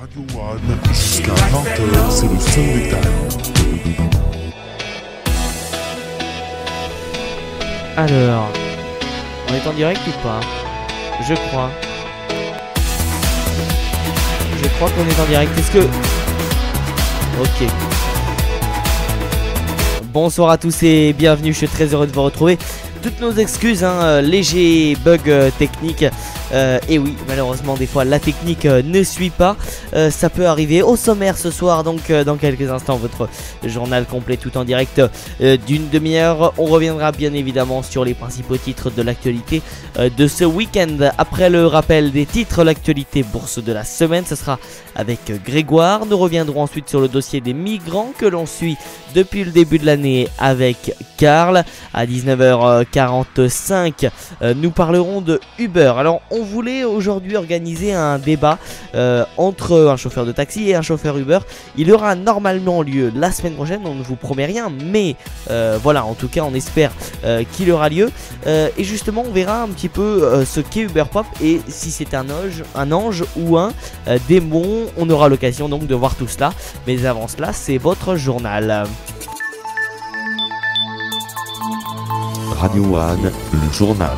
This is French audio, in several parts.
Radio One, jusqu'à 20h, c'est le Sunday Time. Alors, on est en direct ou pas? Je crois. Je crois qu'on est en direct. Est-ce que... Ok. Bonsoir à tous et bienvenue, je suis très heureux de vous retrouver. Toutes nos excuses, léger bug technique. Et oui, malheureusement, des fois, la technique ne suit pas. Ça peut arriver. Au sommaire ce soir, donc dans quelques instants, votre journal complet tout en direct d'une demi-heure. On reviendra bien évidemment sur les principaux titres de l'actualité de ce week-end. Après le rappel des titres, l'actualité bourse de la semaine, ce sera avec Grégoire. Nous reviendrons ensuite sur le dossier des migrants que l'on suit depuis le début de l'année avec Karl. À 19h45, nous parlerons de Uber. Alors, on voulait aujourd'hui organiser un débat entre un chauffeur de taxi et un chauffeur Uber. Il aura normalement lieu la semaine prochaine, on ne vous promet rien, mais voilà, en tout cas on espère qu'il aura lieu. Et justement on verra un petit peu ce qu'est Uber Pop et si c'est un ange ou un démon. On aura l'occasion donc de voir tout cela, mais avant cela c'est votre journal. Radio One, le journal.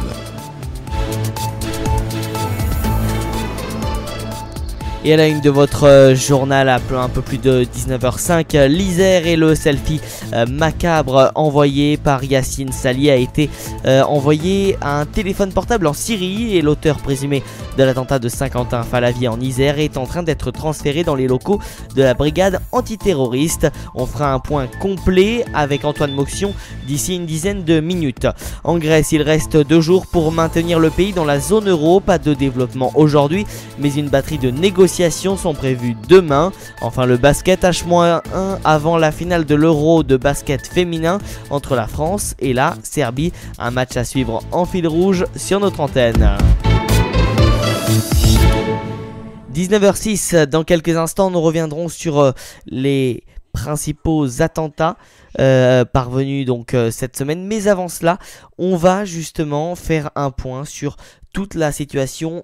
Et à la une de votre journal à un peu plus de 19h05, l'Isère et le selfie macabre envoyé par Yacine Sali a été envoyé à un téléphone portable en Syrie et l'auteur présumé de l'attentat de Saint-Quentin-Fallavier en Isère est en train d'être transféré dans les locaux de la brigade antiterroriste. On fera un point complet avec Antoine Moxion d'ici une dizaine de minutes. En Grèce, il reste 2 jours pour maintenir le pays dans la zone euro. Pas de développement aujourd'hui, mais une batterie de négociations sont prévues demain. Enfin, le basket H-1 avant la finale de l'Euro de basket féminin entre la France et la Serbie. Un match à suivre en fil rouge sur notre antenne. 19h06, dans quelques instants, nous reviendrons sur les principaux attentats parvenus donc cette semaine. Mais avant cela, on va justement faire un point sur toute la situation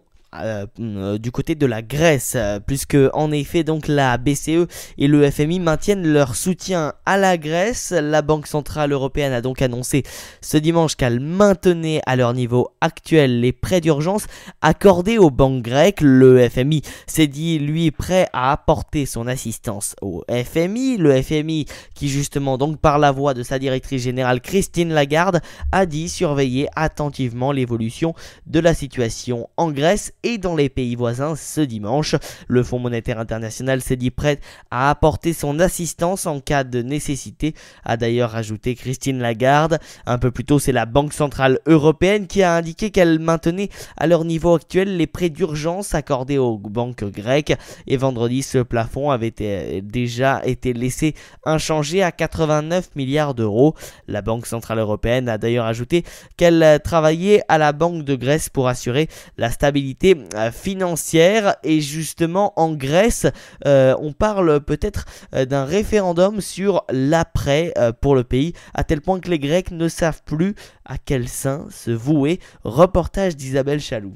du côté de la Grèce, puisque en effet donc la BCE et le FMI maintiennent leur soutien à la Grèce. La Banque Centrale Européenne a donc annoncé ce dimanche qu'elle maintenait à leur niveau actuel les prêts d'urgence accordés aux banques grecques. Le FMI s'est dit lui prêt à apporter son assistance au FMI. Le FMI qui justement donc par la voix de sa directrice générale Christine Lagarde a dit surveiller attentivement l'évolution de la situation en Grèce et dans les pays voisins ce dimanche. Le Fonds monétaire international s'est dit prêt à apporter son assistance en cas de nécessité, a d'ailleurs ajouté Christine Lagarde. Un peu plus tôt, c'est la Banque Centrale Européenne qui a indiqué qu'elle maintenait à leur niveau actuel les prêts d'urgence accordés aux banques grecques et vendredi, ce plafond avait déjà été laissé inchangé à 89 milliards d'euros. La Banque Centrale Européenne a d'ailleurs ajouté qu'elle travaillait à la Banque de Grèce pour assurer la stabilité financière. Et justement en Grèce, on parle peut-être d'un référendum sur l'après pour le pays, à tel point que les Grecs ne savent plus à quel saint se vouer. Reportage d'Isabelle Chaloux.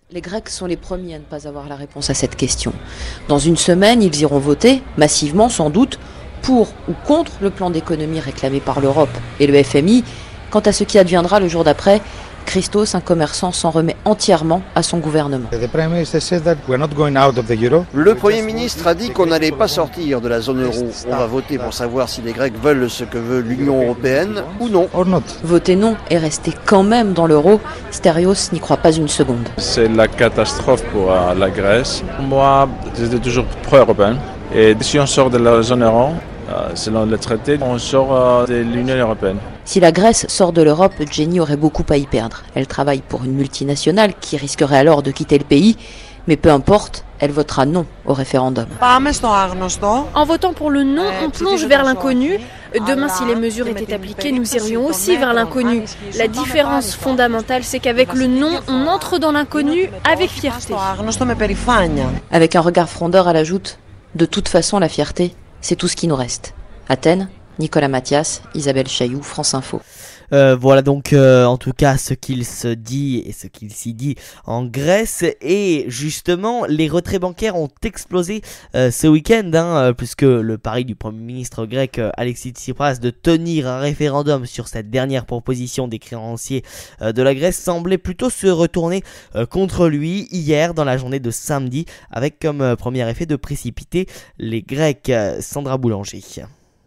Les Grecs sont les premiers à ne pas avoir la réponse à cette question. Dans une semaine, ils iront voter, massivement sans doute, pour ou contre le plan d'économie réclamé par l'Europe et le FMI. Quant à ce qui adviendra le jour d'après, Christos, un commerçant, s'en remet entièrement à son gouvernement. Le Premier ministre a dit qu'on n'allait pas sortir de la zone euro. On va voter pour savoir si les Grecs veulent ce que veut l'Union européenne ou non. Voter non et rester quand même dans l'euro, Stérios n'y croit pas une seconde. C'est la catastrophe pour la Grèce. Moi, j'étais toujours pro-européen. Et si on sort de la zone euro, selon le traité, on sort de l'Union européenne. Si la Grèce sort de l'Europe, Jenny aurait beaucoup à y perdre. Elle travaille pour une multinationale qui risquerait alors de quitter le pays. Mais peu importe, elle votera non au référendum. En votant pour le non, on plonge vers l'inconnu. Demain, si les mesures étaient appliquées, nous irions aussi vers l'inconnu. La différence fondamentale, c'est qu'avec le non, on entre dans l'inconnu avec fierté. Avec un regard frondeur, elle ajoute « De toute façon, la fierté, c'est tout ce qui nous reste. » Athènes, Nicolas Mathias, Isabelle Chailloux, France Info. Voilà donc en tout cas ce qu'il se dit et ce qu'il s'y dit en Grèce. Et justement les retraits bancaires ont explosé ce week-end, puisque le pari du Premier ministre grec Alexis Tsipras de tenir un référendum sur cette dernière proposition des créanciers de la Grèce semblait plutôt se retourner contre lui hier dans la journée de samedi, avec comme premier effet de précipiter les Grecs. Sandra Boulanger.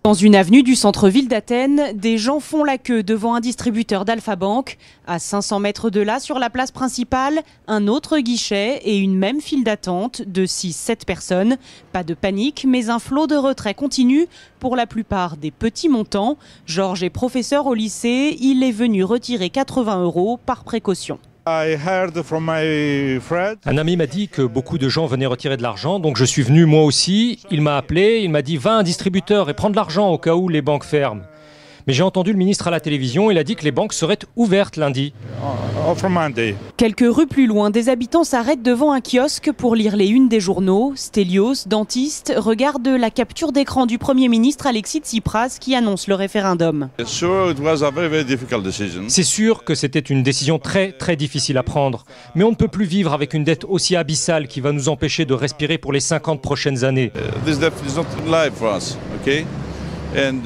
Dans une avenue du centre-ville d'Athènes, des gens font la queue devant un distributeur d'Alpha Bank. À 500 mètres de là, sur la place principale, un autre guichet et une même file d'attente de 6-7 personnes. Pas de panique, mais un flot de retrait continue pour la plupart des petits montants. Georges est professeur au lycée, il est venu retirer 80 € par précaution. Un ami m'a dit que beaucoup de gens venaient retirer de l'argent, donc je suis venu moi aussi. Il m'a appelé, il m'a dit va à un distributeur et prends de l'argent au cas où les banques ferment. Mais j'ai entendu le ministre à la télévision, il a dit que les banques seraient ouvertes lundi. Quelques rues plus loin, des habitants s'arrêtent devant un kiosque pour lire les unes des journaux. Stelios, dentiste, regarde la capture d'écran du Premier ministre Alexis Tsipras qui annonce le référendum. C'est sûr que c'était une décision très difficile à prendre. Mais on ne peut plus vivre avec une dette aussi abyssale qui va nous empêcher de respirer pour les 50 prochaines années.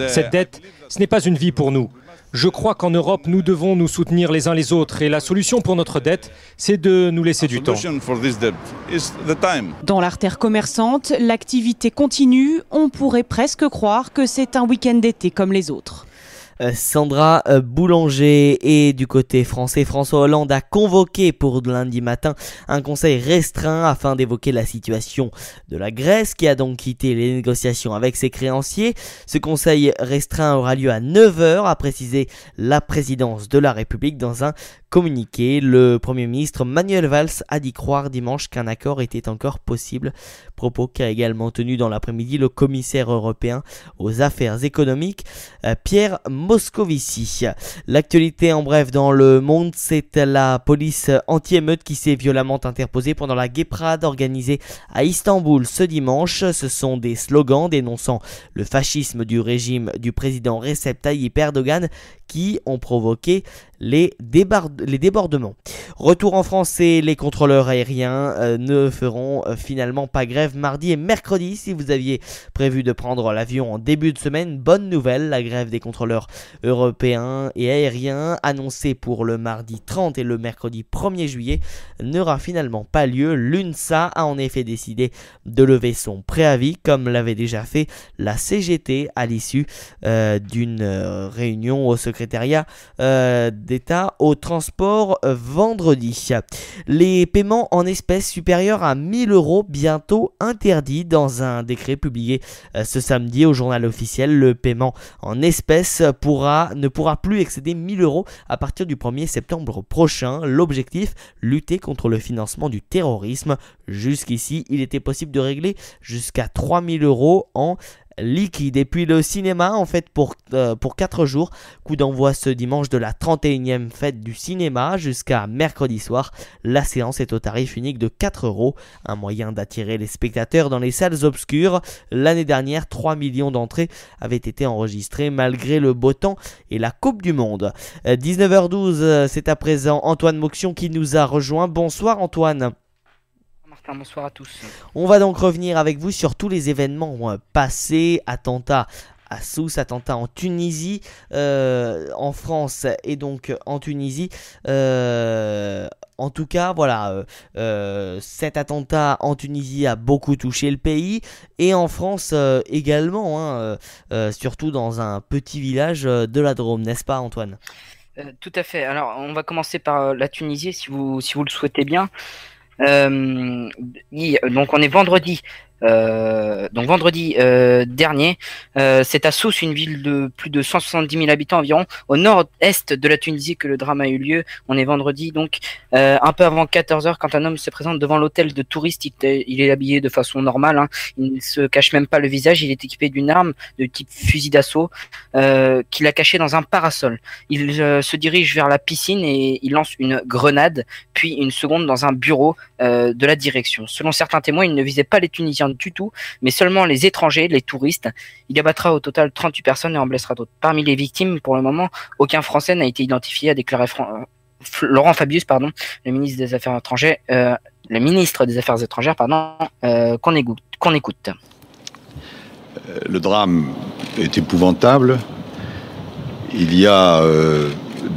Cette dette, ce n'est pas une vie pour nous. Je crois qu'en Europe, nous devons nous soutenir les uns les autres. Et la solution pour notre dette, c'est de nous laisser du temps. Dans l'artère commerçante, l'activité continue. On pourrait presque croire que c'est un week-end d'été comme les autres. Sandra Boulanger. Et du côté français, François Hollande a convoqué pour lundi matin un conseil restreint afin d'évoquer la situation de la Grèce qui a donc quitté les négociations avec ses créanciers. Ce conseil restreint aura lieu à 9 h, a précisé la présidence de la République dans un communiqué. Le Premier ministre Manuel Valls a dit croire dimanche qu'un accord était encore possible, propos qu'a également tenu dans l'après-midi le commissaire européen aux affaires économiques Pierre Moscovici. L'actualité en bref dans le monde, c'est la police anti-émeute qui s'est violemment interposée pendant la guéparade organisée à Istanbul ce dimanche. Ce sont des slogans dénonçant le fascisme du régime du président Recep Tayyip Erdogan qui ont provoqué les débordements. Retour en France, et les contrôleurs aériens ne feront finalement pas grève mardi et mercredi. Si vous aviez prévu de prendre l'avion en début de semaine, bonne nouvelle, la grève des contrôleurs européens et aériens annoncée pour le mardi 30 et le mercredi 1er juillet n'aura finalement pas lieu. L'UNSA a en effet décidé de lever son préavis comme l'avait déjà fait la CGT à l'issue d'une réunion au secrétariat d'État au transport vendredi. Les paiements en espèces supérieurs à 1000 € bientôt interdits. Dans un décret publié ce samedi au journal officiel, le paiement en espèces ne pourra plus excéder 1000 € à partir du 1er septembre prochain. L'objectif, lutter contre le financement du terrorisme. Jusqu'ici, il était possible de régler jusqu'à 3000 € en liquide. Et puis le cinéma en fait pour 4 jours, coup d'envoi ce dimanche de la 31e fête du cinéma jusqu'à mercredi soir. La séance est au tarif unique de 4 €, un moyen d'attirer les spectateurs dans les salles obscures. L'année dernière, 3 millions d'entrées avaient été enregistrées malgré le beau temps et la Coupe du Monde. 19h12, c'est à présent Antoine Moxion qui nous a rejoint. Bonsoir Antoine. Bonsoir à tous. On va donc revenir avec vous sur tous les événements passés, attentats à Sousse, attentats en Tunisie, en France et donc en Tunisie. En tout cas, voilà, cet attentat en Tunisie a beaucoup touché le pays et en France également, surtout dans un petit village de la Drôme, n'est-ce pas Antoine ? Tout à fait. Alors, on va commencer par la Tunisie, si vous le souhaitez bien. Donc on est vendredi. Dernier, c'est à Sousse, une ville de plus de 170 000 habitants environ, au nord-est de la Tunisie, que le drame a eu lieu. On est vendredi, donc un peu avant 14 h, quand un homme se présente devant l'hôtel de touristes. Il est habillé de façon normale, hein. Il ne se cache même pas le visage. Il est équipé d'une arme de type fusil d'assaut qu'il a cachée dans un parasol. Il se dirige vers la piscine et il lance une grenade, puis une seconde dans un bureau de la direction. Selon certains témoins, il ne visait pas les Tunisiens rien du tout, mais seulement les étrangers, les touristes. Il abattra au total 38 personnes et en blessera d'autres. Parmi les victimes, pour le moment, aucun Français n'a été identifié, a déclaré Laurent Fabius, le ministre des Affaires étrangères, qu'on écoute. Le drame est épouvantable. Il y a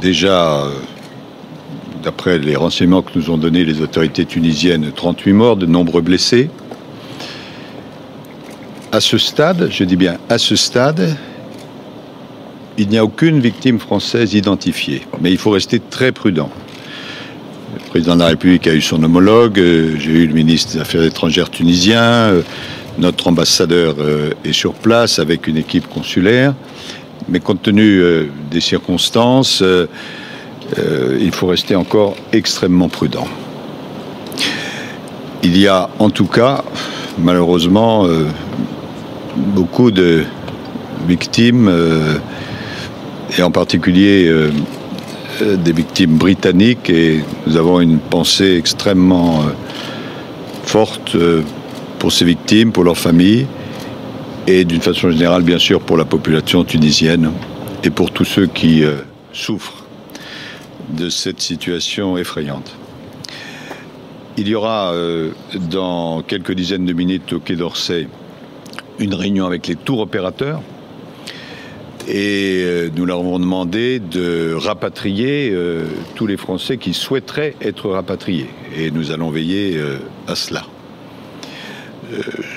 déjà, d'après les renseignements que nous ont donnés les autorités tunisiennes, 38 morts, de nombreux blessés. À ce stade, je dis bien à ce stade, il n'y a aucune victime française identifiée. Mais il faut rester très prudent. Le président de la République a eu son homologue, j'ai eu le ministre des Affaires étrangères tunisien, notre ambassadeur est sur place avec une équipe consulaire. Mais compte tenu des circonstances, il faut rester encore extrêmement prudent. Il y a en tout cas, malheureusement, beaucoup de victimes, et en particulier des victimes britanniques, et nous avons une pensée extrêmement forte pour ces victimes, pour leurs familles, et d'une façon générale, bien sûr, pour la population tunisienne et pour tous ceux qui souffrent de cette situation effrayante. Il y aura dans quelques dizaines de minutes au Quai d'Orsay une réunion avec les tours opérateurs et nous leur avons demandé de rapatrier tous les Français qui souhaiteraient être rapatriés et nous allons veiller à cela.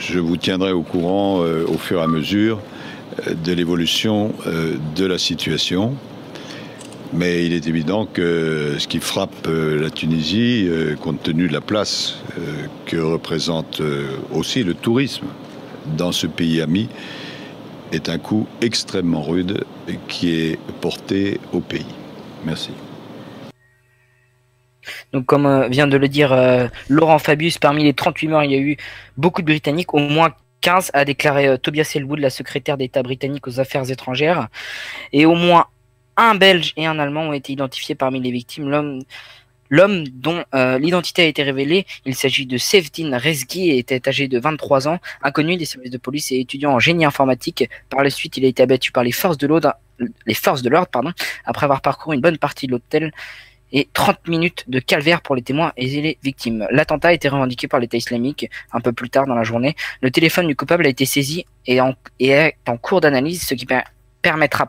Je vous tiendrai au courant au fur et à mesure de l'évolution de la situation. Mais il est évident que ce qui frappe la Tunisie, compte tenu de la place que représente aussi le tourisme dans ce pays ami, est un coup extrêmement rude qui est porté au pays. Merci. Donc comme vient de le dire Laurent Fabius, parmi les 38 morts, il y a eu beaucoup de Britanniques, au moins 15, a déclaré Tobias Ellwood, la secrétaire d'État britannique aux Affaires étrangères, et au moins un Belge et un Allemand ont été identifiés parmi les victimes. L'homme dont l'identité a été révélée, il s'agit de Sevdin Rezghi et était âgé de 23 ans, inconnu des services de police et étudiant en génie informatique. Par la suite, il a été abattu par les forces de l'ordre, après avoir parcouru une bonne partie de l'hôtel et 30 minutes de calvaire pour les témoins et les victimes. L'attentat a été revendiqué par l'État islamique un peu plus tard dans la journée. Le téléphone du coupable a été saisi et est en cours d'analyse, ce qui permettra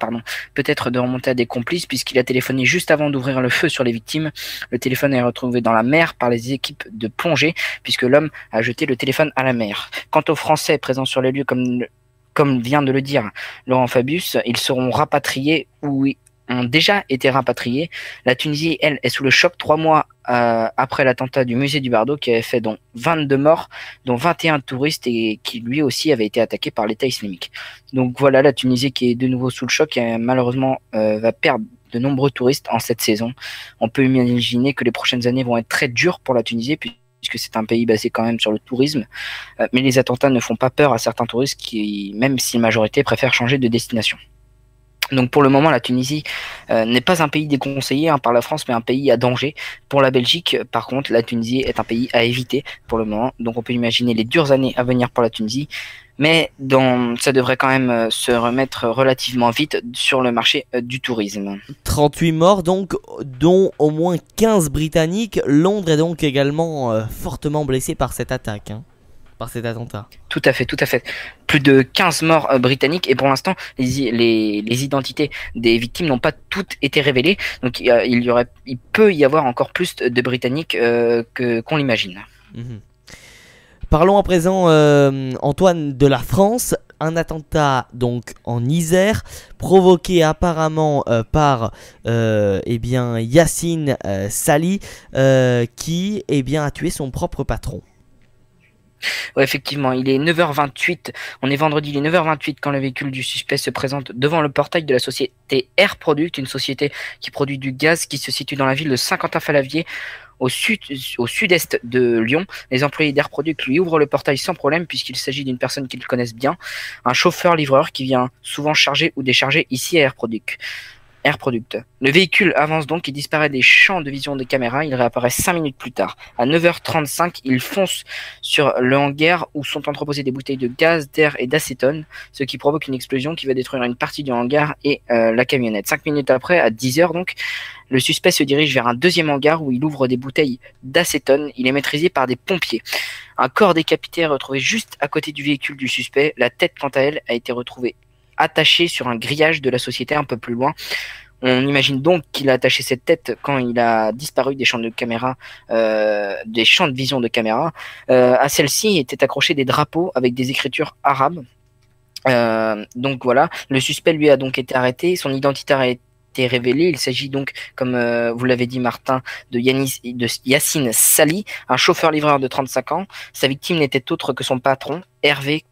peut-être de remonter à des complices puisqu'il a téléphoné juste avant d'ouvrir le feu sur les victimes. Le téléphone est retrouvé dans la mer par les équipes de plongée puisque l'homme a jeté le téléphone à la mer. Quant aux Français présents sur les lieux, comme vient de le dire Laurent Fabius, ils seront rapatriés ou ont déjà été rapatriés. La Tunisie, elle, est sous le choc 3 mois après l'attentat du musée du Bardo qui avait fait 22 morts, dont 21 touristes et qui lui aussi avait été attaqué par l'État islamique. Donc voilà la Tunisie qui est de nouveau sous le choc et malheureusement va perdre de nombreux touristes en cette saison. On peut imaginer que les prochaines années vont être très dures pour la Tunisie puisque c'est un pays basé quand même sur le tourisme, mais les attentats ne font pas peur à certains touristes qui, même si la majorité préfèrent changer de destination. Donc pour le moment, la Tunisie n'est pas un pays déconseillé par la France, mais un pays à danger. Pour la Belgique, par contre, la Tunisie est un pays à éviter pour le moment. Donc on peut imaginer les dures années à venir pour la Tunisie. Mais ça devrait quand même se remettre relativement vite sur le marché du tourisme. 38 morts donc, dont au moins 15 Britanniques. Londres est donc également fortement blessé par cette attaque. Par cet attentat. Tout à fait. Plus de 15 morts britanniques et pour l'instant, les identités des victimes n'ont pas toutes été révélées. Donc il peut y avoir encore plus de Britanniques qu'on l'imagine. Parlons à présent, Antoine, de la France. Un attentat donc en Isère, provoqué apparemment par Yacine Sali, qui a tué son propre patron. Ouais, effectivement, il est 9h28, on est vendredi, il est 9h28 quand le véhicule du suspect se présente devant le portail de la société Air Product, une société qui produit du gaz qui se situe dans la ville de Saint-Quentin-Fallavier, au sud-est de Lyon. Les employés d'Air Product lui ouvrent le portail sans problème puisqu'il s'agit d'une personne qu'ils connaissent bien, un chauffeur-livreur qui vient souvent charger ou décharger ici à Air Product. Air Product. Le véhicule avance donc et disparaît des champs de vision des caméras. Il réapparaît 5 minutes plus tard. À 9h35, il fonce sur le hangar où sont entreposées des bouteilles de gaz, d'air et d'acétone, ce qui provoque une explosion qui va détruire une partie du hangar et la camionnette. 5 minutes après, à 10h donc, le suspect se dirige vers un deuxième hangar où il ouvre des bouteilles d'acétone. Il est maîtrisé par des pompiers. Un corps décapité est retrouvé juste à côté du véhicule du suspect. La tête, quant à elle, a été retrouvée attachée sur un grillage de la société un peu plus loin. On imagine donc qu'il a attaché cette tête quand il a disparu des champs de caméra, des champs de vision de caméra. À celle-ci étaient accrochés des drapeaux avec des écritures arabes. Donc voilà, le suspect lui a donc été arrêté. Son identité a été révélée. Il s'agit donc, comme vous l'avez dit Martin, de Yassine Sali, un chauffeur-livreur de 35 ans. Sa victime n'était autre que son patron, Hervé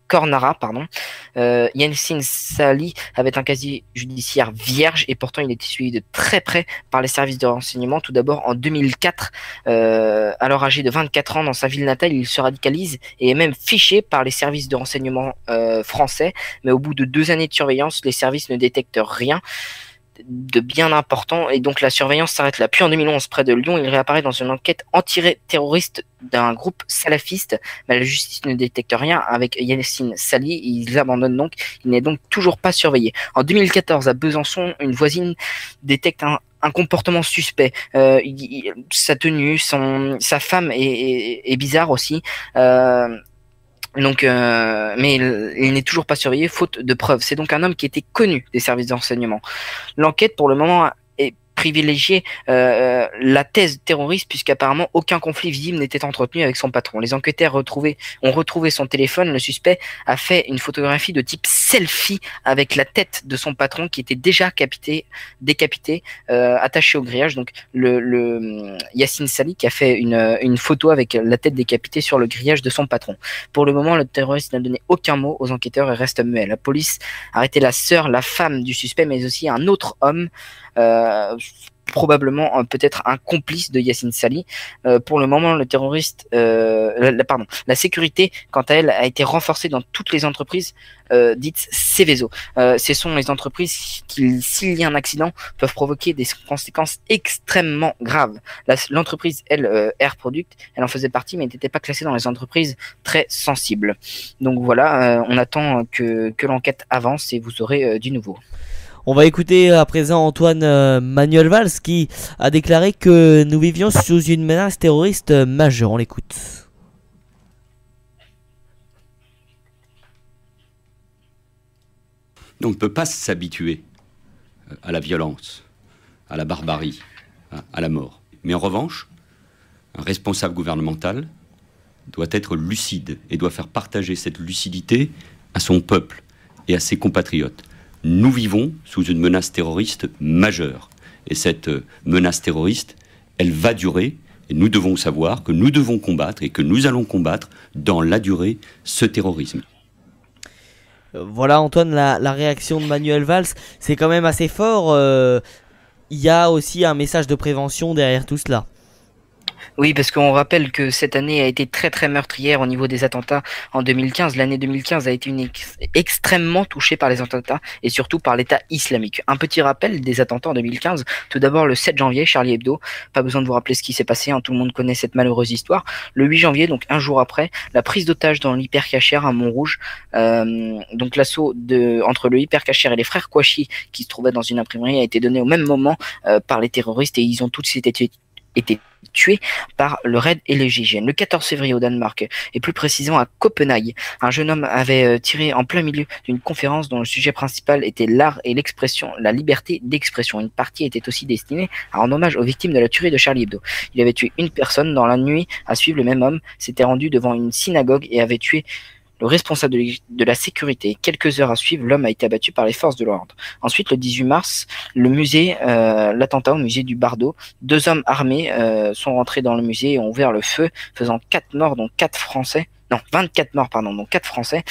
Cornara, Yassine Sali avait un casier judiciaire vierge et pourtant il était suivi de très près par les services de renseignement. Tout d'abord en 2004, alors âgé de 24 ans dans sa ville natale, il se radicalise et est même fiché par les services de renseignement français, mais au bout de 2 années de surveillance, les services ne détectent rien de bien important et donc la surveillance s'arrête là. Puis en 2011, près de Lyon, il réapparaît dans une enquête antiterroriste d'un groupe salafiste, mais la justice ne détecte rien avec Yassine Sali. Ils abandonnent donc, il n'est donc toujours pas surveillé. En 2014, à Besançon, une voisine détecte un comportement suspect. Sa tenue, sa femme est bizarre aussi. Mais il n'est toujours pas surveillé faute de preuves. C'est donc un homme qui était connu des services de renseignement. L'enquête pour le moment est privilégiée la thèse terroriste puisqu'apparemment aucun conflit visible n'était entretenu avec son patron. Les enquêteurs ont retrouvé son téléphone. Le suspect a fait une photographie de type selfie avec la tête de son patron qui était déjà décapité, attaché au grillage. Donc le Yassine Sali qui a fait une photo avec la tête décapitée sur le grillage de son patron. Pour le moment, le terroriste n'a donné aucun mot aux enquêteurs et reste muet. La police a arrêté la sœur, la femme du suspect, mais aussi un autre homme, probablement peut-être un complice de Yassine Sali. Pour le moment, le terroriste, la sécurité, quant à elle, a été renforcée dans toutes les entreprises dites Seveso. Ce sont les entreprises qui, s'il y a un accident, peuvent provoquer des conséquences extrêmement graves. L'entreprise, elle, Air Product, elle en faisait partie, mais n'était pas classée dans les entreprises très sensibles. Donc voilà, on attend que l'enquête avance et vous aurez du nouveau. On va écouter à présent Antoine Manuel Valls qui a déclaré que nous vivions sous une menace terroriste majeure. On l'écoute. On ne peut pas s'habituer à la violence, à la barbarie, à la mort. Mais en revanche, un responsable gouvernemental doit être lucide et doit faire partager cette lucidité à son peuple et à ses compatriotes. Nous vivons sous une menace terroriste majeure. Et cette menace terroriste, elle va durer. Et nous devons savoir que nous devons combattre et que nous allons combattre dans la durée ce terrorisme. Voilà Antoine, la réaction de Manuel Valls, c'est quand même assez fort. Il y a aussi un message de prévention derrière tout cela. Oui, parce qu'on rappelle que cette année a été très très meurtrière au niveau des attentats en 2015. L'année 2015 a été extrêmement touchée par les attentats et surtout par l'État islamique. Un petit rappel des attentats en 2015. Tout d'abord le 7 janvier, Charlie Hebdo. Pas besoin de vous rappeler ce qui s'est passé, hein, tout le monde connaît cette malheureuse histoire. Le 8 janvier, donc un jour après, la prise d'otage dans l'hypercachère à Montrouge. Donc l'assaut entre le hypercachère et les frères Kouachi qui se trouvaient dans une imprimerie a été donné au même moment par les terroristes et ils ont tous été tués par le RAID et les GIGN. Le 14 février au Danemark, et plus précisément à Copenhague, un jeune homme avait tiré en plein milieu d'une conférence dont le sujet principal était l'art et l'expression, la liberté d'expression. Une partie était aussi destinée à rendre hommage aux victimes de la tuerie de Charlie Hebdo. Il avait tué une personne. Dans la nuit à suivre, le même homme s'était rendu devant une synagogue et avait tué le responsable de la sécurité. Quelques heures à suivre, l'homme a été abattu par les forces de l'ordre. Ensuite, le 18 mars, l'attentat au musée du Bardo. 2 hommes armés sont rentrés dans le musée et ont ouvert le feu, faisant 4 morts, dont 4 Français. Non, 24 morts, pardon, dont 4 Français.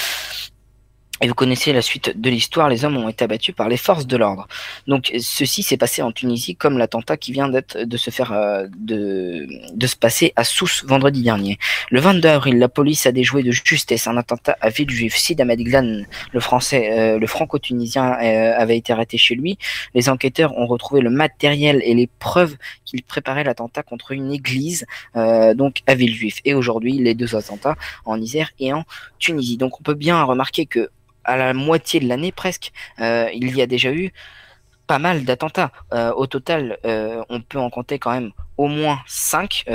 Et vous connaissez la suite de l'histoire, les hommes ont été abattus par les forces de l'ordre. Donc ceci s'est passé en Tunisie comme l'attentat qui vient de se passer à Sousse vendredi dernier. Le 22 avril, la police a déjoué de justesse un attentat à Villejuif. Sid Ahmed Glan, le franco-tunisien, avait été arrêté chez lui. Les enquêteurs ont retrouvé le matériel et les preuves qu'il préparait l'attentat contre une église donc à Villejuif. Et aujourd'hui, les 2 attentats en Isère et en Tunisie. Donc on peut bien remarquer que à la moitié de l'année presque, il y a déjà eu pas mal d'attentats. Au total, on peut en compter quand même au moins 5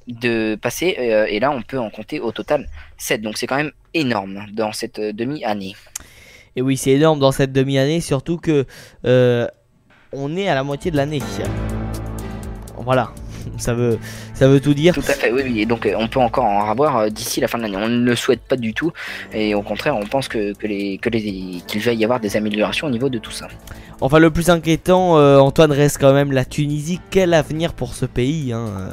de passés, et là on peut en compter au total 7. Donc c'est quand même énorme dans cette demi-année. Et oui, c'est énorme dans cette demi-année, surtout que on est à la moitié de l'année. Voilà. Ça veut tout dire. Tout à fait, oui. Et donc on peut encore en avoir d'ici la fin de l'année. On ne le souhaite pas du tout. Et au contraire, on pense qu'il va y avoir des améliorations au niveau de tout ça. Enfin, le plus inquiétant, Antoine, reste quand même la Tunisie. Quel avenir pour ce pays, hein.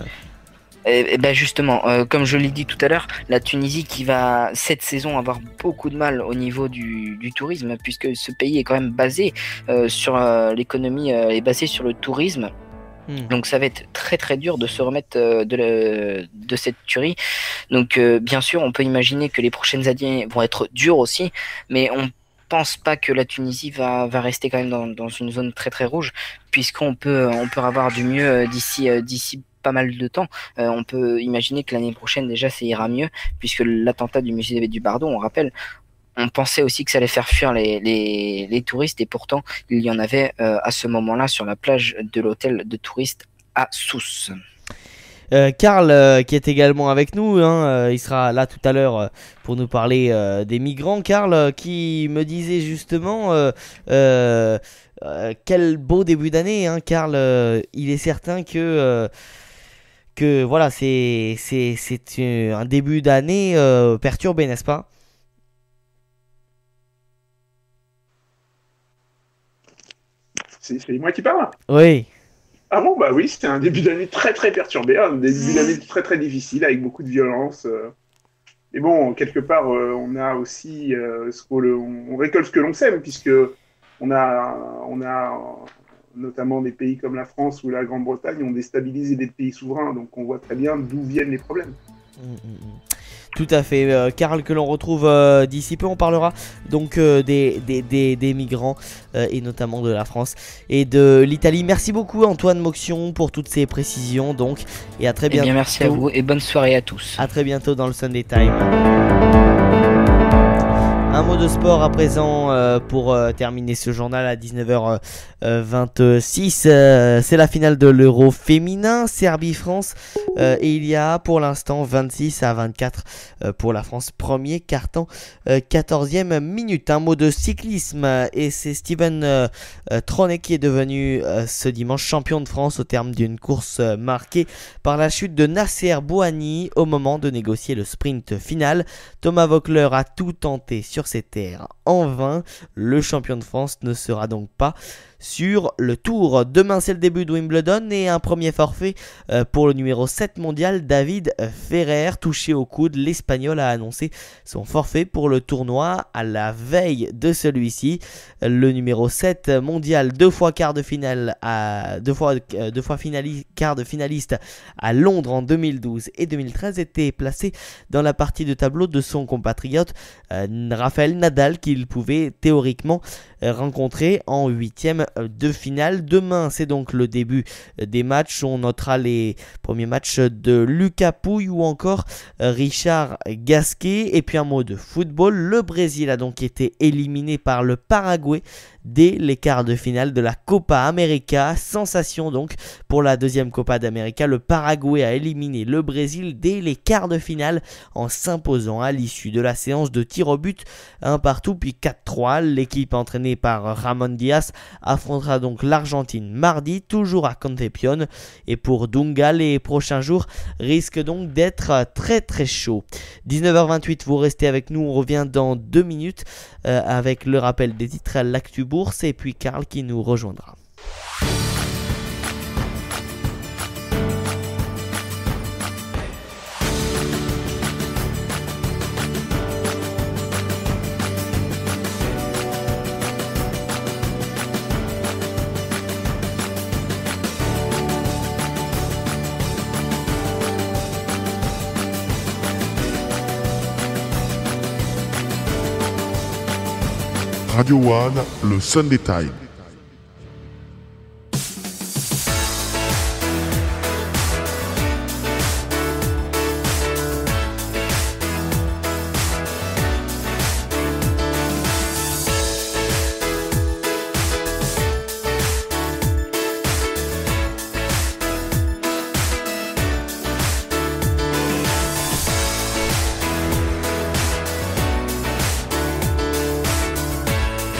Et ben justement, comme je l'ai dit tout à l'heure, la Tunisie qui va cette saison avoir beaucoup de mal au niveau du tourisme, puisque ce pays est quand même basé sur l'économie, est basé sur le tourisme. Donc ça va être très très dur de se remettre de cette tuerie. Donc bien sûr on peut imaginer que les prochaines années vont être dures aussi, mais on pense pas que la Tunisie va rester quand même dans une zone très très rouge, puisqu'on peut avoir du mieux d'ici pas mal de temps. On peut imaginer que l'année prochaine déjà ça ira mieux, puisque l'attentat du musée du Bardo, on rappelle, on pensait aussi que ça allait faire fuir les touristes, et pourtant il y en avait à ce moment-là sur la plage de l'hôtel de touristes à Sousse. Karl qui est également avec nous, hein, il sera là tout à l'heure pour nous parler des migrants. Karl qui me disait justement quel beau début d'année, hein, Karl. Il est certain que voilà, c'est un début d'année perturbé, n'est-ce pas? C'est moi qui parle? Oui. Ah bon, bah oui, c'était un début d'année très très perturbé, un début d'année très très difficile, avec beaucoup de violence. Mais bon, quelque part, on a aussi, on récolte ce que l'on sème, puisque on a notamment des pays comme la France ou la Grande-Bretagne ont déstabilisé des pays souverains, donc on voit très bien d'où viennent les problèmes. Tout à fait, Karl, que l'on retrouve d'ici peu. On parlera donc des migrants et notamment de la France et de l'Italie. Merci beaucoup Antoine Moxion pour toutes ces précisions donc, et à très bientôt. Eh bien, merci à vous et bonne soirée à tous. À très bientôt dans le Sunday Time. Un mot de sport à présent pour terminer ce journal à 19h26. C'est la finale de l'Euro féminin, Serbie-France. Et il y a pour l'instant 26-24 pour la France. Premier carton, 14e minute. Un mot de cyclisme et c'est Steven Tronet qui est devenu ce dimanche champion de France au terme d'une course marquée par la chute de Nasser Bouhanni au moment de négocier le sprint final. Thomas Voeckler a tout tenté sur ses terres en vain. Le champion de France ne sera donc pas sur le tour. Demain c'est le début de Wimbledon et un premier forfait pour le numéro 7 mondial David Ferrer. Touché au coude, l'Espagnol a annoncé son forfait pour le tournoi à la veille de celui-ci. Le numéro 7 mondial, deux fois quart de finale quart de finaliste à Londres en 2012 et 2013, était placé dans la partie de tableau de son compatriote Rafael Nadal, qu'il pouvait théoriquement rencontrer en 8e de finale. Demain c'est donc le début des matchs. On notera les premiers matchs de Lucas Pouille ou encore Richard Gasquet. Et puis un mot de football, le Brésil a donc été éliminé par le Paraguay dès les quarts de finale de la Copa América. Sensation donc pour la deuxième Copa d'América. Le Paraguay a éliminé le Brésil dès les quarts de finale en s'imposant à l'issue de la séance de tir au but 1 partout puis 4-3. L'équipe entraînée par Ramon Diaz affrontera donc l'Argentine mardi, toujours à Concepción. Et pour Dunga, les prochains jours risquent donc d'être très très chauds. 19h28, vous restez avec nous, on revient dans 2 minutes avec le rappel des titres à l'actu bourse et puis Karl qui nous rejoindra. Radio One, le Sunday Time.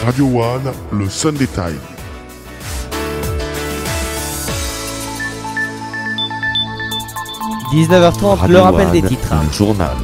Radio One, le Sunday Time. – 19h30, le rappel des titres. Le journal.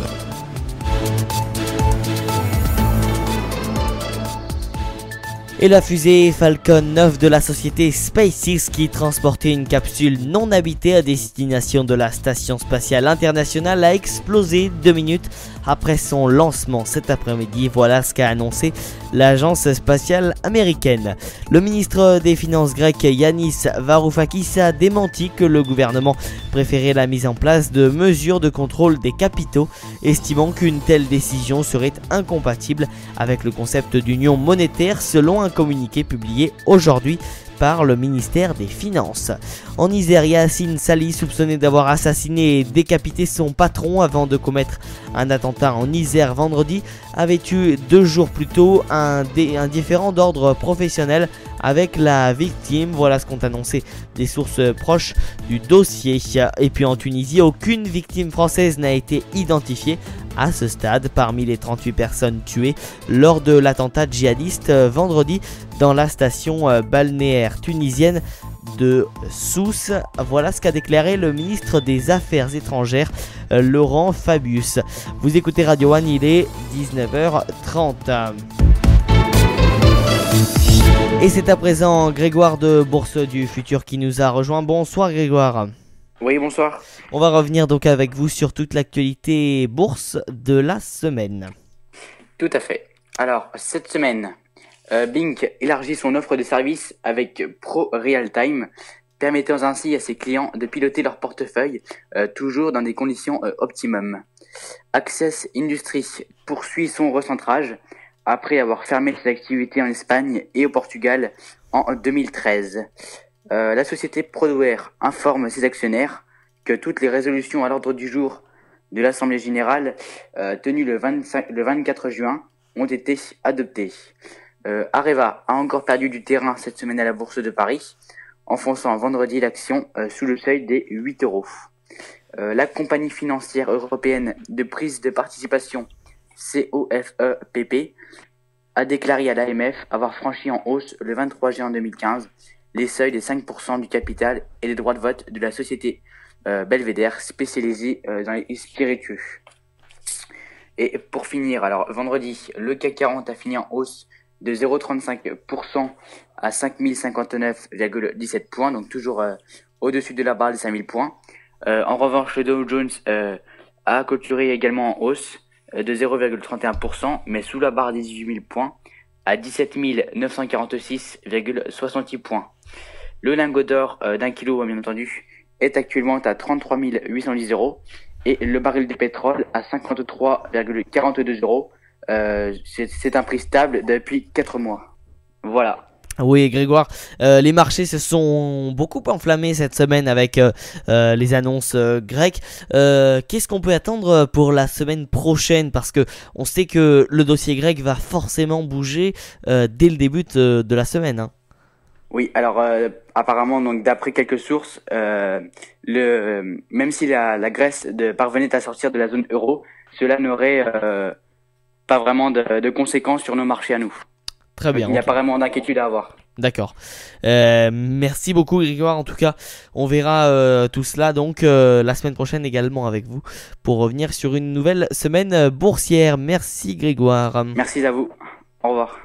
Et la fusée Falcon 9 de la société SpaceX qui transportait une capsule non habitée à destination de la Station Spatiale Internationale a explosé 2 minutes après son lancement cet après-midi. Voilà ce qu'a annoncé l'agence spatiale américaine. Le ministre des Finances grec Yanis Varoufakis a démenti que le gouvernement préférait la mise en place de mesures de contrôle des capitaux, estimant qu'une telle décision serait incompatible avec le concept d'union monétaire selon un communiqué publié aujourd'hui par le ministère des Finances. En Isère, Yassine Sali, soupçonné d'avoir assassiné et décapité son patron avant de commettre un attentat en Isère vendredi, avait eu 2 jours plus tôt un différend d'ordre professionnel avec la victime. Voilà ce qu'ont annoncé des sources proches du dossier. Et puis en Tunisie, aucune victime française n'a été identifiée à ce stade parmi les 38 personnes tuées lors de l'attentat djihadiste vendredi dans la station balnéaire tunisienne de Sousse. Voilà ce qu'a déclaré le ministre des Affaires étrangères Laurent Fabius. Vous écoutez Radio One, il est 19h30. Et c'est à présent Grégoire de Bourse du Futur qui nous a rejoint. Bonsoir Grégoire. Oui, bonsoir. On va revenir donc avec vous sur toute l'actualité bourse de la semaine. Tout à fait. Alors, cette semaine, Bing élargit son offre de services avec Pro Real Time, permettant ainsi à ses clients de piloter leur portefeuille, toujours dans des conditions optimum. Access Industries poursuit son recentrage après avoir fermé ses activités en Espagne et au Portugal en 2013. La société Prodware informe ses actionnaires que toutes les résolutions à l'ordre du jour de l'Assemblée Générale tenue le 24 juin ont été adoptées. Areva a encore perdu du terrain cette semaine à la Bourse de Paris, enfonçant vendredi l'action sous le seuil des 8 €. La compagnie financière européenne de prise de participation COFEPP a déclaré à l'AMF avoir franchi en hausse le 23 juin 2015 les seuils des 5% du capital et des droits de vote de la société Belvédère spécialisée dans les spiritueux. Et pour finir, alors vendredi, le CAC 40 a fini en hausse de 0,35% à 5059,17 points, donc toujours au-dessus de la barre des 5000 points. En revanche, le Dow Jones a clôturé également en hausse de 0,31%, mais sous la barre des 18 000 points, à 17 946,68 points. Le lingot d'or d'un kilo, bien entendu, est actuellement à 33 810 € et le baril de pétrole à 53,42 €. C'est un prix stable depuis 4 mois. Voilà. Oui Grégoire, les marchés se sont beaucoup enflammés cette semaine avec les annonces grecques. Qu'est-ce qu'on peut attendre pour la semaine prochaine? Parce que on sait que le dossier grec va forcément bouger dès le début de la semaine. Hein. Oui, alors apparemment, donc d'après quelques sources, même si la Grèce parvenait à sortir de la zone euro, cela n'aurait pas vraiment de conséquences sur nos marchés à nous. Très bien. Il n'y a pas vraiment d'inquiétude à avoir. D'accord. Merci beaucoup Grégoire. En tout cas, on verra tout cela donc la semaine prochaine également avec vous pour revenir sur une nouvelle semaine boursière. Merci Grégoire. Merci à vous. Au revoir.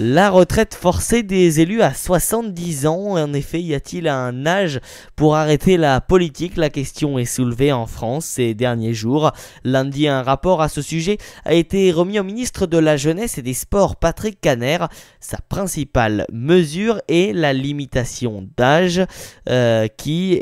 La retraite forcée des élus à 70 ans. En effet, y a-t-il un âge pour arrêter la politique? La question est soulevée en France ces derniers jours. Lundi, un rapport à ce sujet a été remis au ministre de la Jeunesse et des Sports, Patrick Kanner. Sa principale mesure est la limitation d'âge qui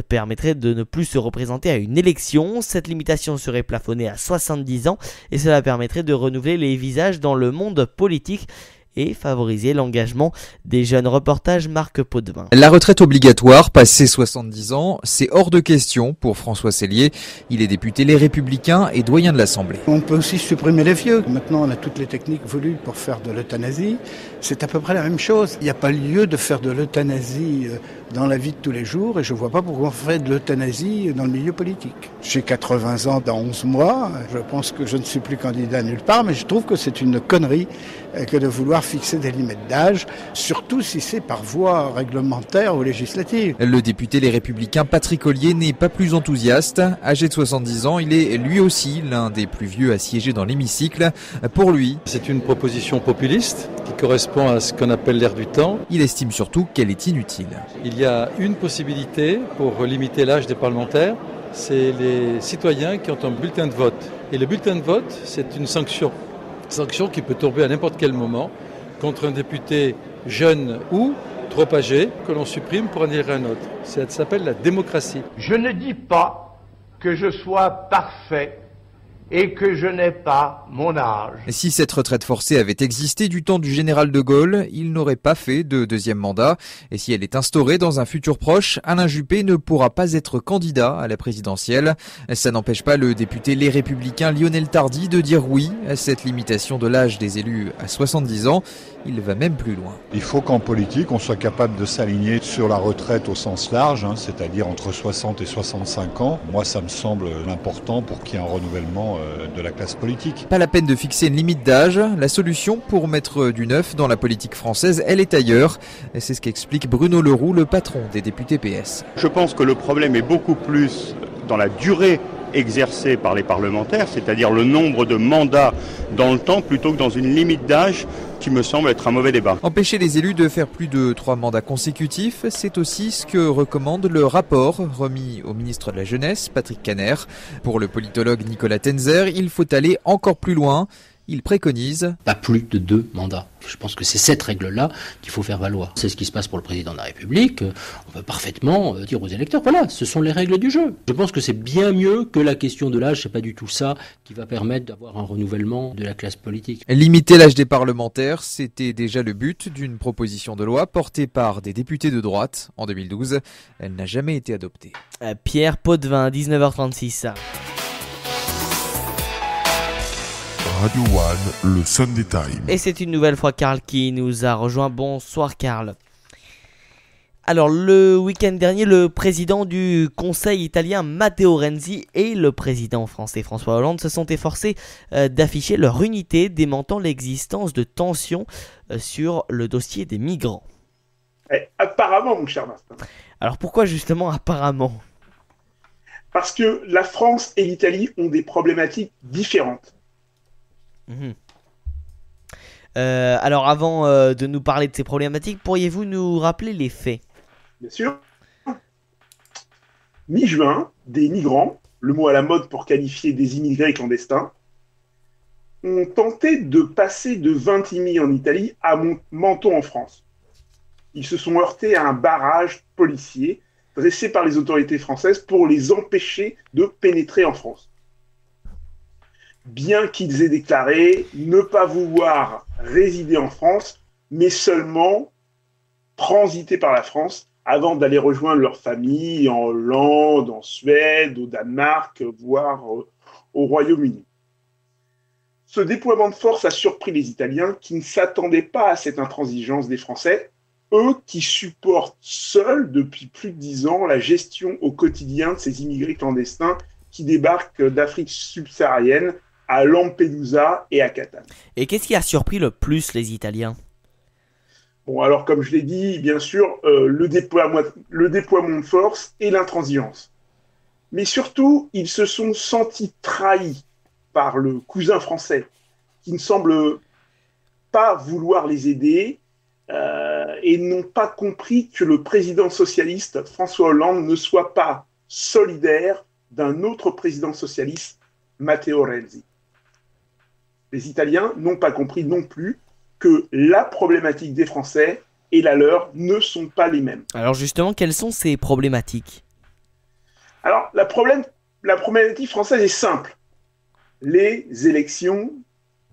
permettrait de ne plus se représenter à une élection. Cette limitation serait plafonnée à 70 ans et cela permettrait de renouveler les visages dans le monde politique et favoriser l'engagement des jeunes. Reportage Marc Potvin. La retraite obligatoire, passé 70 ans, c'est hors de question pour François Sellier. Il est député Les Républicains et doyen de l'Assemblée. On peut aussi supprimer les vieux. Maintenant, on a toutes les techniques voulues pour faire de l'euthanasie. C'est à peu près la même chose. Il n'y a pas lieu de faire de l'euthanasie dans la vie de tous les jours et je ne vois pas pourquoi on ferait de l'euthanasie dans le milieu politique. J'ai 80 ans dans 11 mois. Je pense que je ne suis plus candidat nulle part, mais je trouve que c'est une connerie que de vouloir fixer des limites d'âge, surtout si c'est par voie réglementaire ou législative. Le député Les Républicains Patrick Ollier n'est pas plus enthousiaste. Âgé de 70 ans, il est lui aussi l'un des plus vieux à siéger dans l'hémicycle. Pour lui, c'est une proposition populiste qui correspond à ce qu'on appelle l'ère du temps. Il estime surtout qu'elle est inutile. Il y a une possibilité pour limiter l'âge des parlementaires, c'est les citoyens qui ont un bulletin de vote. Et le bulletin de vote, c'est une sanction qui peut tomber à n'importe quel moment contre un député jeune ou trop âgé que l'on supprime pour en élire un autre. Ça s'appelle la démocratie. Je ne dis pas que je sois parfait et que je n'ai pas mon âge. Si cette retraite forcée avait existé du temps du général de Gaulle, il n'aurait pas fait de deuxième mandat. Et si elle est instaurée dans un futur proche, Alain Juppé ne pourra pas être candidat à la présidentielle. Ça n'empêche pas le député Les Républicains Lionel Tardy de dire oui à cette limitation de l'âge des élus à 70 ans. Il va même plus loin. Il faut qu'en politique, on soit capable de s'aligner sur la retraite au sens large, c'est-à-dire entre 60 et 65 ans. Moi, ça me semble important pour qu'il y ait un renouvellement de la classe politique. Pas la peine de fixer une limite d'âge. La solution pour mettre du neuf dans la politique française, elle est ailleurs. C'est ce qu'explique Bruno Leroux, le patron des députés PS. Je pense que le problème est beaucoup plus dans la durée exercée par les parlementaires, c'est-à-dire le nombre de mandats dans le temps, plutôt que dans une limite d'âge qui me semble être un mauvais débat. Empêcher les élus de faire plus de 3 mandats consécutifs, c'est aussi ce que recommande le rapport remis au ministre de la Jeunesse, Patrick Kanner. Pour le politologue Nicolas Tenzer, il faut aller encore plus loin. Il préconise pas plus de 2 mandats. Je pense que c'est cette règle-là qu'il faut faire valoir. C'est ce qui se passe pour le président de la République. On peut parfaitement dire aux électeurs, voilà, ce sont les règles du jeu. Je pense que c'est bien mieux que la question de l'âge. C'est pas du tout ça qui va permettre d'avoir un renouvellement de la classe politique. Limiter l'âge des parlementaires, c'était déjà le but d'une proposition de loi portée par des députés de droite en 2012. Elle n'a jamais été adoptée. Pierre Potvin, 19h36. Radio One, le Sunday Time. Et c'est une nouvelle fois Karl qui nous a rejoint. Bonsoir Karl. Alors le week-end dernier, le président du Conseil italien Matteo Renzi et le président français François Hollande se sont efforcés d'afficher leur unité, démentant l'existence de tensions sur le dossier des migrants. Apparemment, mon cher Martin. Alors pourquoi justement apparemment ? Parce que la France et l'Italie ont des problématiques différentes. Alors avant de nous parler de ces problématiques, pourriez-vous nous rappeler les faits ? Bien sûr. Mi-juin, des migrants, le mot à la mode pour qualifier des immigrés clandestins, ont tenté de passer de Vintimille en Italie à Menton en France. Ils se sont heurtés à un barrage policier dressé par les autorités françaises pour les empêcher de pénétrer en France. Bien qu'ils aient déclaré ne pas vouloir résider en France, mais seulement transiter par la France avant d'aller rejoindre leur famille en Hollande, en Suède, au Danemark, voire au Royaume-Uni. Ce déploiement de force a surpris les Italiens qui ne s'attendaient pas à cette intransigeance des Français, eux qui supportent seuls depuis plus de 10 ans la gestion au quotidien de ces immigrés clandestins qui débarquent d'Afrique subsaharienne à Lampedusa et à Catane. Et qu'est-ce qui a surpris le plus les Italiens ? Bon, alors comme je l'ai dit, bien sûr, le déploiement de force et l'intransigeance. Mais surtout, ils se sont sentis trahis par le cousin français, qui ne semble pas vouloir les aider et n'ont pas compris que le président socialiste François Hollande ne soit pas solidaire d'un autre président socialiste, Matteo Renzi. Les Italiens n'ont pas compris non plus que la problématique des Français et la leur ne sont pas les mêmes. Alors justement, quelles sont ces problématiques? Alors, la problématique française est simple. Les élections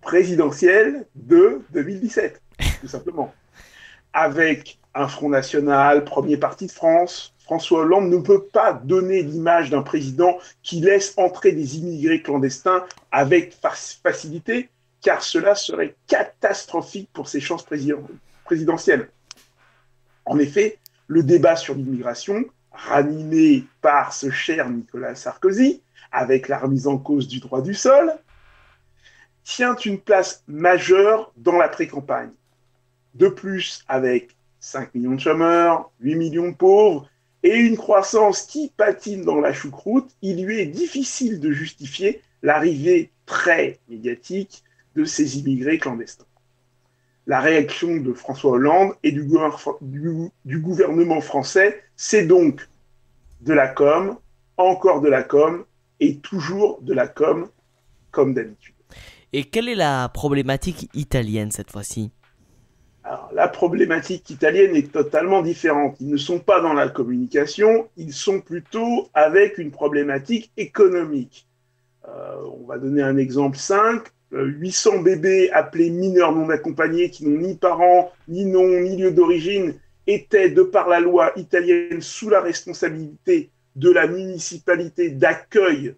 présidentielles de 2017, tout simplement. Avec un Front National, premier parti de France, François Hollande ne peut pas donner l'image d'un président qui laisse entrer des immigrés clandestins avec facilité, car cela serait catastrophique pour ses chances présidentielles. En effet, le débat sur l'immigration, ranimé par ce cher Nicolas Sarkozy, avec la remise en cause du droit du sol, tient une place majeure dans la pré-campagne. De plus, avec 5 millions de chômeurs, 8 millions de pauvres, et une croissance qui patine dans la choucroute, il lui est difficile de justifier l'arrivée très médiatique de ces immigrés clandestins. La réaction de François Hollande et du gouvernement français, c'est donc de la com, encore de la com, et toujours de la com, comme d'habitude. Et quelle est la problématique italienne cette fois-ci? Alors, la problématique italienne est totalement différente. Ils ne sont pas dans la communication, ils sont plutôt avec une problématique économique. On va donner un exemple simple. 800 bébés appelés mineurs non accompagnés qui n'ont ni parents, ni nom, ni lieu d'origine étaient, de par la loi italienne, sous la responsabilité de la municipalité d'accueil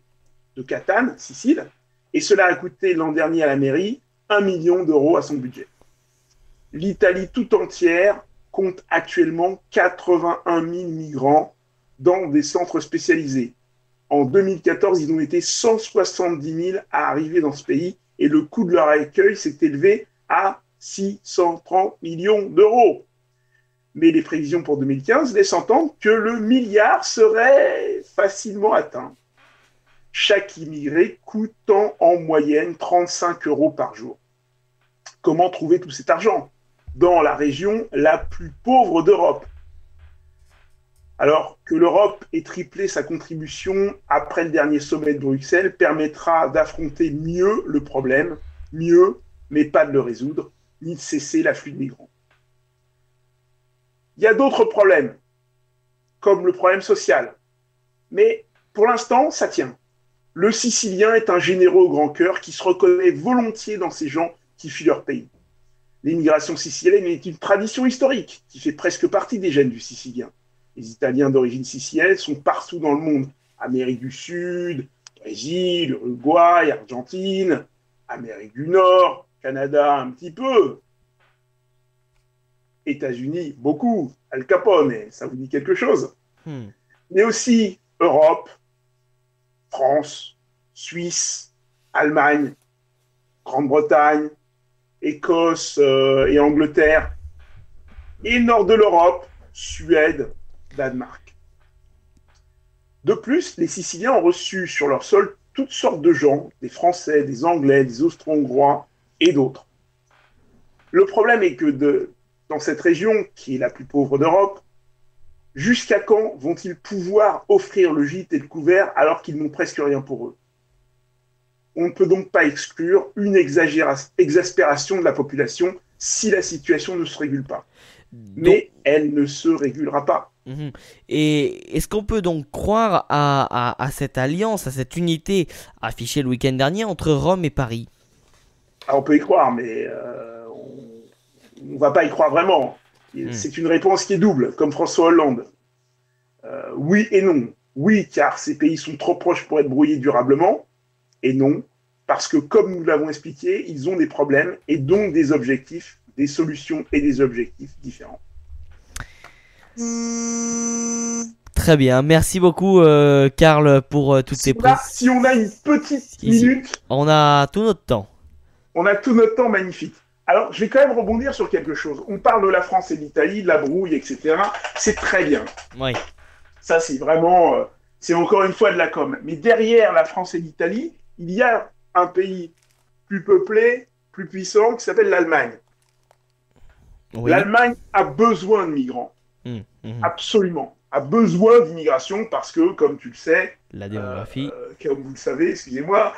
de Catane, Sicile, et cela a coûté l'an dernier à la mairie 1 million d'euros à son budget. L'Italie tout entière compte actuellement 81 000 migrants dans des centres spécialisés. En 2014, ils ont été 170 000 à arriver dans ce pays et le coût de leur accueil s'est élevé à 630 millions d'euros. Mais les prévisions pour 2015 laissent entendre que le milliard serait facilement atteint. Chaque immigré coûtant en moyenne 35 € par jour. Comment trouver tout cet argent dans la région la plus pauvre d'Europe? Alors que l'Europe ait triplé sa contribution après le dernier sommet de Bruxelles permettra d'affronter mieux le problème, mieux, mais pas de le résoudre, ni de cesser l'afflux de migrants. Il y a d'autres problèmes, comme le problème social, mais pour l'instant, ça tient. Le Sicilien est un généreux au grand cœur qui se reconnaît volontiers dans ces gens qui fuient leur pays. L'immigration sicilienne est une tradition historique qui fait presque partie des gènes du Sicilien. Les Italiens d'origine sicilienne sont partout dans le monde. Amérique du Sud, Brésil, Uruguay, Argentine, Amérique du Nord, Canada un petit peu. États-Unis, beaucoup. Al Capone, ça vous dit quelque chose. Mais aussi Europe, France, Suisse, Allemagne, Grande-Bretagne, Écosse et Angleterre. Et nord de l'Europe, Suède, Danemark. De plus, les Siciliens ont reçu sur leur sol toutes sortes de gens, des Français, des Anglais, des Austro-Hongrois et d'autres. Le problème est que dans cette région, qui est la plus pauvre d'Europe, jusqu'à quand vont-ils pouvoir offrir le gîte et le couvert alors qu'ils n'ont presque rien pour eux? On ne peut donc pas exclure une exaspération de la population si la situation ne se régule pas. Mais elle ne se régulera pas. Et est-ce qu'on peut donc croire à cette alliance, à cette unité affichée le week-end dernier entre Rome et Paris? Alors on peut y croire, mais on ne va pas y croire vraiment. C'est une réponse qui est double, comme François Hollande. Oui et non. Oui, car ces pays sont trop proches pour être brouillés durablement. Et non, parce que comme nous l'avons expliqué, ils ont des problèmes et donc des objectifs, des solutions et des objectifs différents. Très bien, merci beaucoup Karl pour toutes ces précisions. Si on a une petite minute... On a tout notre temps. On a tout notre temps, magnifique. Alors, je vais quand même rebondir sur quelque chose. On parle de la France et de l'Italie, de la brouille, etc. C'est très bien. Oui. Ça, c'est vraiment... c'est encore une fois de la com. Mais derrière la France et l'Italie, il y a un pays plus peuplé, plus puissant, qui s'appelle l'Allemagne. Oui. L'Allemagne a besoin de migrants. Absolument. A besoin d'immigration parce que, comme tu le sais, la démographie, comme vous le savez, excusez-moi,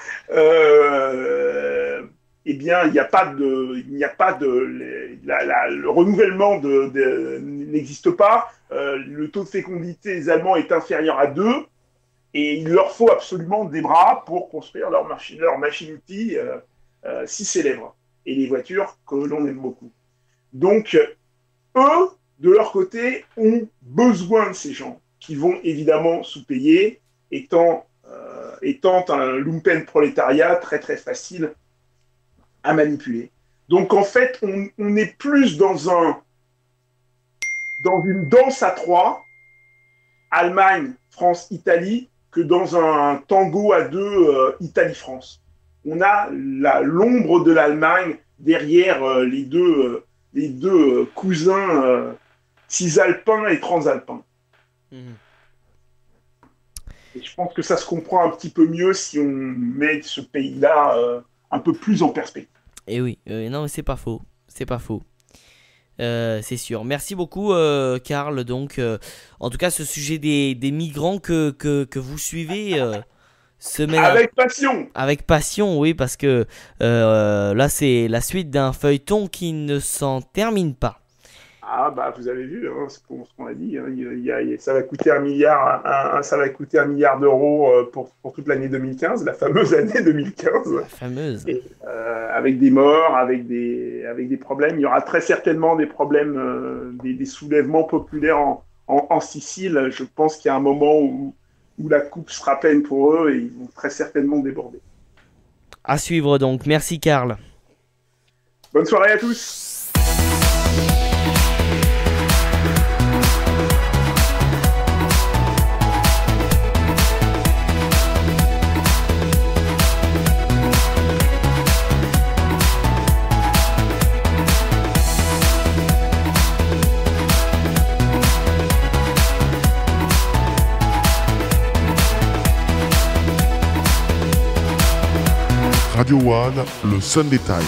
eh bien, il n'y a pas de, le renouvellement n'existe pas. Le taux de fécondité des Allemands est inférieur à 2 et il leur faut absolument des bras pour construire leur machine-outil si célèbre et les voitures que l'on aime beaucoup. Donc, eux, de leur côté, ont besoin de ces gens qui vont évidemment sous-payer, étant un lumpen prolétariat très très facile à manipuler. Donc en fait, on est plus dans une danse à 3, Allemagne, France, Italie, que dans un tango à 2, Italie-France. On a l'ombre de l'Allemagne derrière les deux cousins cisalpins et transalpins. Et je pense que ça se comprend un petit peu mieux si on met ce pays-là un peu plus en perspective. Et oui, non mais c'est pas faux, c'est pas faux. C'est sûr. Merci beaucoup Karl. Donc, en tout cas, ce sujet des migrants que vous suivez avec passion. Avec passion, oui, parce que là, c'est la suite d'un feuilleton qui ne s'en termine pas. Ah bah vous avez vu hein, ce qu'on a dit, hein, ça va coûter 1 milliard, ça va coûter 1 milliard d'euros pour toute l'année 2015, la fameuse année 2015. La fameuse. Et, avec des morts, avec des problèmes. Il y aura très certainement des problèmes, des soulèvements populaires en Sicile. Je pense qu'il y a un moment où la coupe sera pleine pour eux et ils vont très certainement déborder. À suivre donc. Merci Karl. Bonne soirée à tous. Radio One, le Sunday Times.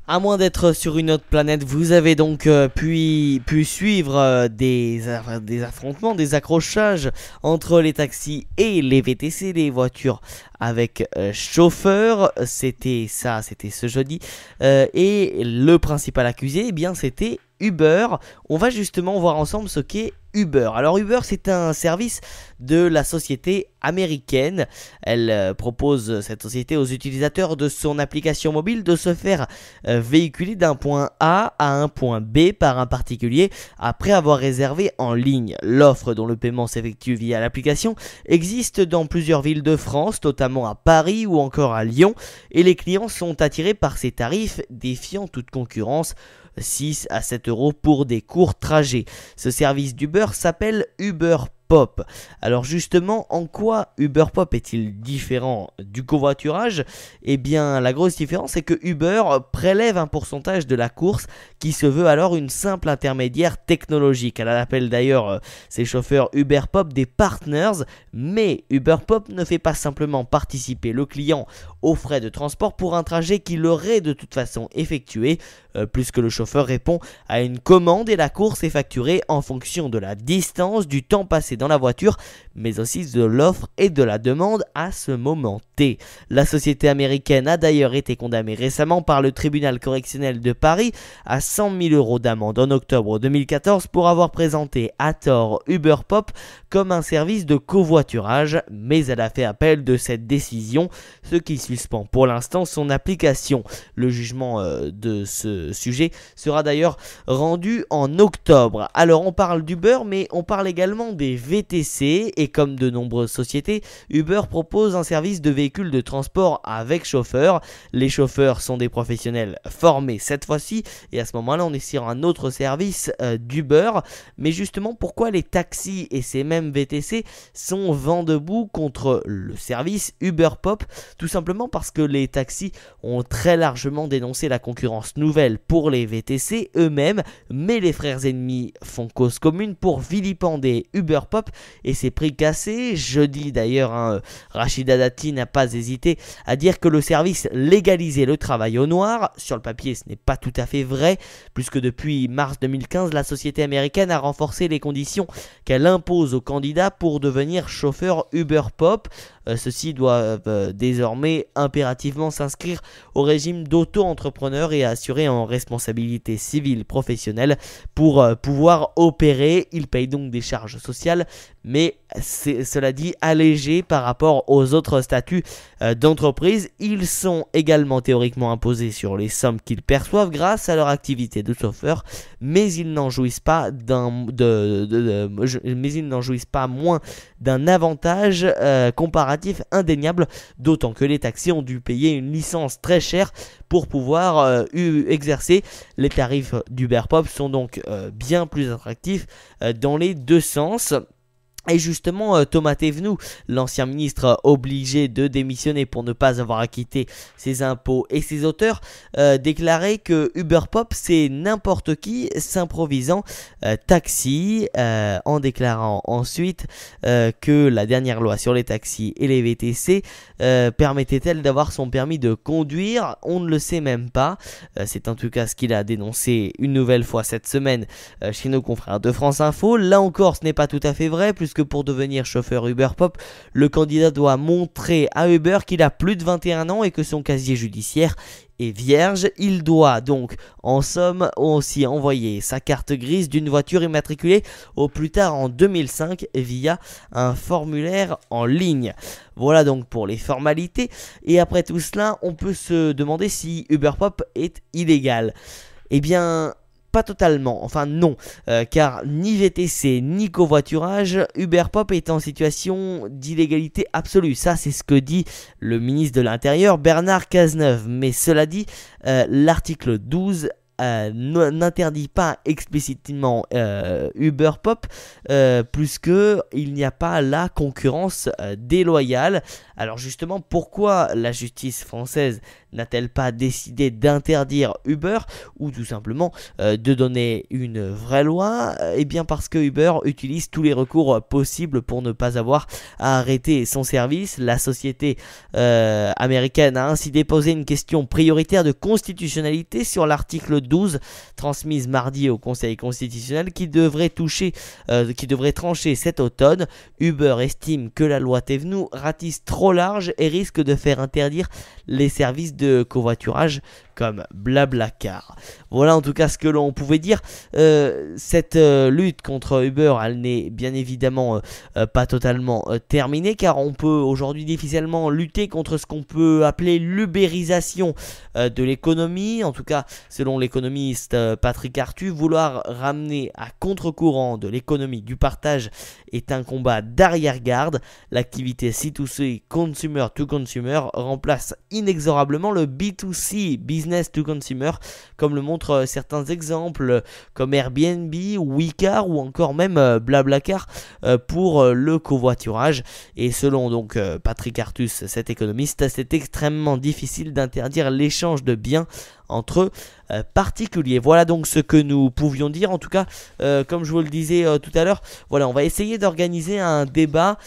À moins d'être sur une autre planète, vous avez donc pu suivre des affrontements, des accrochages entre les taxis et les VTC, les voitures avec chauffeur. C'était ce jeudi. Et le principal accusé, eh bien, c'était Uber. On va justement voir ensemble ce qu'est Uber. Alors Uber, c'est un service de la société américaine. Elle propose, cette société, aux utilisateurs de son application mobile de se faire véhiculer d'un point A à un point B par un particulier après avoir réservé en ligne. L'offre, dont le paiement s'effectue via l'application, existe dans plusieurs villes de France, notamment à Paris ou encore à Lyon, et les clients sont attirés par ces tarifs défiant toute concurrence. 6 à 7 euros pour des courts trajets. Ce service d'Uber s'appelle Uber Pop. Alors justement, en quoi Uber Pop est-il différent du covoiturage ? Eh bien, la grosse différence, c'est que Uber prélève un pourcentage de la course qui se veut alors une simple intermédiaire technologique. Elle appelle d'ailleurs ses chauffeurs Uber Pop des partners, mais Uber Pop ne fait pas simplement participer le client aux frais de transport pour un trajet qu'il aurait de toute façon effectué, puisque le chauffeur répond à une commande et la course est facturée en fonction de la distance, du temps passé dans la voiture, mais aussi de l'offre et de la demande à ce moment T. La société américaine a d'ailleurs été condamnée récemment par le tribunal correctionnel de Paris à 100 000 euros d'amende en octobre 2014 pour avoir présenté à tort Uber Pop comme un service de covoiturage, mais elle a fait appel de cette décision, ce qui suspend pour l'instant son application. Le jugement de ce sujet sera d'ailleurs rendu en octobre. Alors on parle d'Uber, mais on parle également des VTC, et comme de nombreuses sociétés, Uber propose un service de véhicule de transport avec chauffeur. Les chauffeurs sont des professionnels formés cette fois-ci, et à ce moment-là on est sur un autre service d'Uber. Mais justement, pourquoi les taxis et ces mêmes VTC sont vent debout contre le service Uber Pop? Tout simplement parce que les taxis ont très largement dénoncé la concurrence nouvelle pour les VTC eux-mêmes, mais les frères ennemis font cause commune pour vilipender Uber Pop Pop et ses prix cassés. Jeudi d'ailleurs, Rachida Dati n'a pas hésité à dire que le service légalisait le travail au noir. Sur le papier, ce n'est pas tout à fait vrai, puisque depuis mars 2015, la société américaine a renforcé les conditions qu'elle impose aux candidats pour devenir chauffeur Uber Pop. Ceux-ci doivent désormais impérativement s'inscrire au régime d'auto-entrepreneur et assurer en responsabilité civile professionnelle pour pouvoir opérer. Ils payent donc des charges sociales, mais cela dit allégées par rapport aux autres statuts d'entreprise. Ils sont également théoriquement imposés sur les sommes qu'ils perçoivent grâce à leur activité de chauffeur, mais ils n'en jouissent pas moins d'un avantage comparatif indéniable, d'autant que les taxis ont dû payer une licence très chère pour pouvoir exercer. Les tarifs d'Uber Pop sont donc bien plus attractifs dans les deux sens. Et justement, Thomas Thévenoud, l'ancien ministre obligé de démissionner pour ne pas avoir acquitté ses impôts et ses auteurs, déclarait que Uber Pop c'est n'importe qui s'improvisant taxi, en déclarant ensuite que la dernière loi sur les taxis et les VTC permettait-elle d'avoir son permis de conduire. On ne le sait même pas. C'est en tout cas ce qu'il a dénoncé une nouvelle fois cette semaine chez nos confrères de France Info. Là encore, ce n'est pas tout à fait vrai, puisque pour devenir chauffeur Uber Pop, le candidat doit montrer à Uber qu'il a plus de 21 ans et que son casier judiciaire est vierge. Il doit donc en somme aussi envoyer sa carte grise d'une voiture immatriculée au plus tard en 2005 via un formulaire en ligne. Voilà donc pour les formalités. Et après tout cela, on peut se demander si Uber Pop est illégal. Eh bien, pas totalement, enfin non, car ni VTC ni covoiturage, Uber Pop est en situation d'illégalité absolue. Ça, c'est ce que dit le ministre de l'Intérieur, Bernard Cazeneuve. Mais cela dit, l'article 12 n'interdit pas explicitement Uber Pop, puisque il n'y a pas la concurrence déloyale. Alors justement, pourquoi la justice française n'a-t-elle pas décidé d'interdire Uber, ou tout simplement de donner une vraie loi? Eh bien parce que Uber utilise tous les recours possibles pour ne pas avoir à arrêter son service. La société américaine a ainsi déposé une question prioritaire de constitutionnalité sur l'article 12 transmise mardi au Conseil constitutionnel qui devrait trancher cet automne. Uber estime que la loi Thévenoud ratisse trop large et risque de faire interdire les services de covoiturage comme Blablacar. Voilà en tout cas ce que l'on pouvait dire. Cette lutte contre Uber, elle n'est bien évidemment pas totalement terminée, car on peut aujourd'hui difficilement lutter contre ce qu'on peut appeler l'ubérisation de l'économie. En tout cas, selon l'économiste Patrick Artus, vouloir ramener à contre-courant de l'économie du partage est un combat d'arrière-garde. L'activité C2C, consumer to consumer, remplace inexorablement le B2C, business to consumer, comme le montrent certains exemples comme Airbnb, Wicar ou encore même Blablacar pour le covoiturage. Et selon donc Patrick Artus, cet économiste, c'est extrêmement difficile d'interdire l'échange de biens entre particuliers. Voilà donc ce que nous pouvions dire. En tout cas, comme je vous le disais tout à l'heure, voilà, on va essayer d'organiser un débat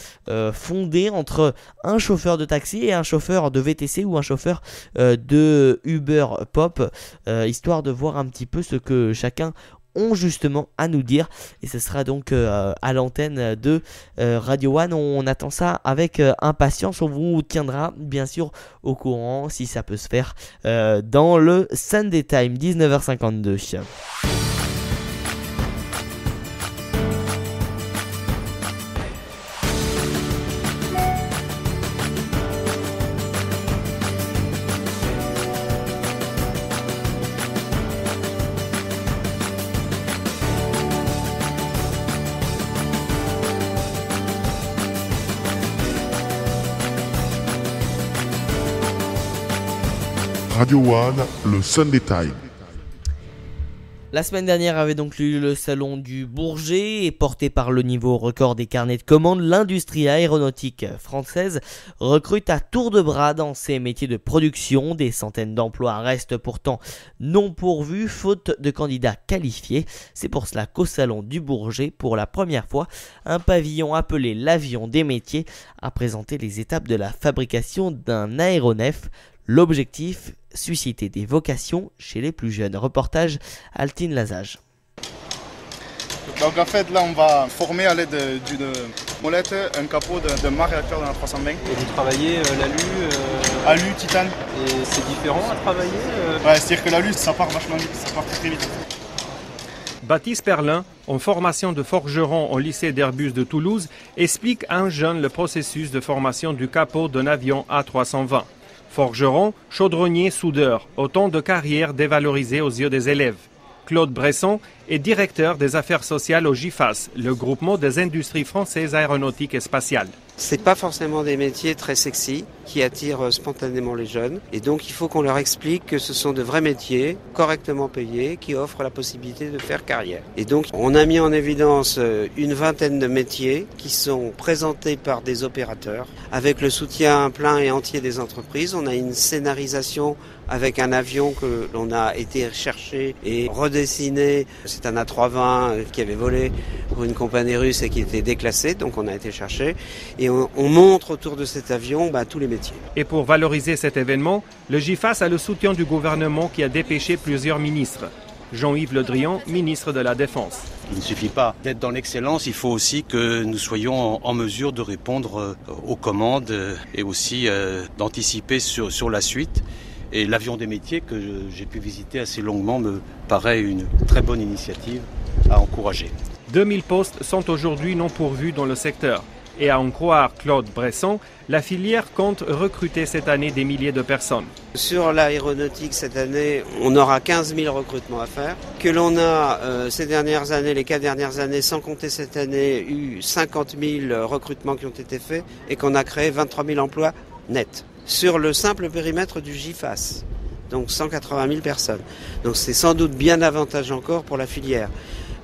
fondé entre un chauffeur de taxi et un chauffeur de VTC ou un chauffeur de Uber Pop, histoire de voir un petit peu ce que chacun ont justement à nous dire. Et ce sera donc à l'antenne de Radio One. On attend ça avec impatience. On vous tiendra bien sûr au courant si ça peut se faire dans le Sunday Time, 19h52. Radio One, le Sunday Time. La semaine dernière avait donc eu le salon du Bourget et porté par le niveau record des carnets de commandes, l'industrie aéronautique française recrute à tour de bras dans ses métiers de production. Des centaines d'emplois restent pourtant non pourvus faute de candidats qualifiés. C'est pour cela qu'au salon du Bourget, pour la première fois, un pavillon appelé l'avion des métiers a présenté les étapes de la fabrication d'un aéronef. L'objectif, susciter des vocations chez les plus jeunes. Reportage Altine Lazage. Donc en fait là on va former à l'aide d'une molette un capot d'un mât réacteur dans la 320. Et vous travaillez l'alu Alu, titane. Et c'est différent à travailler Ouais, c'est-à-dire que l'alu ça part vachement vite, ça part très vite. Baptiste Perlin, en formation de forgeron au lycée d'Airbus de Toulouse, explique à un jeune le processus de formation du capot d'un avion A320. Forgeron, chaudronnier, soudeur, autant de carrières dévalorisées aux yeux des élèves. Claude Bresson est directeur des affaires sociales au GIFAS, le groupement des industries françaises aéronautiques et spatiales. C'est pas forcément des métiers très sexy qui attirent spontanément les jeunes. Et donc il faut qu'on leur explique que ce sont de vrais métiers, correctement payés, qui offrent la possibilité de faire carrière. Et donc on a mis en évidence une vingtaine de métiers qui sont présentés par des opérateurs. Avec le soutien plein et entier des entreprises, on a une scénarisation avec un avion que l'on a été chercher et redessiné. C'est un A320 qui avait volé pour une compagnie russe et qui était déclassé, donc on a été chercher. Et on montre autour de cet avion tous les métiers. Et pour valoriser cet événement, le GIFAS a le soutien du gouvernement qui a dépêché plusieurs ministres. Jean-Yves Le Drian, ministre de la Défense. Il ne suffit pas d'être dans l'excellence, il faut aussi que nous soyons en mesure de répondre aux commandes et aussi d'anticiper sur la suite. Et l'avion des métiers que j'ai pu visiter assez longuement me paraît une très bonne initiative à encourager. 2000 postes sont aujourd'hui non pourvus dans le secteur. Et à en croire Claude Bresson, la filière compte recruter cette année des milliers de personnes. Sur l'aéronautique cette année, on aura 15 000 recrutements à faire. Que l'on a ces dernières années, les 4 dernières années, sans compter cette année, eu 50 000 recrutements qui ont été faits et qu'on a créé 23 000 emplois nets. Sur le simple périmètre du GIFAS, donc 180 000 personnes. Donc c'est sans doute bien davantage encore pour la filière.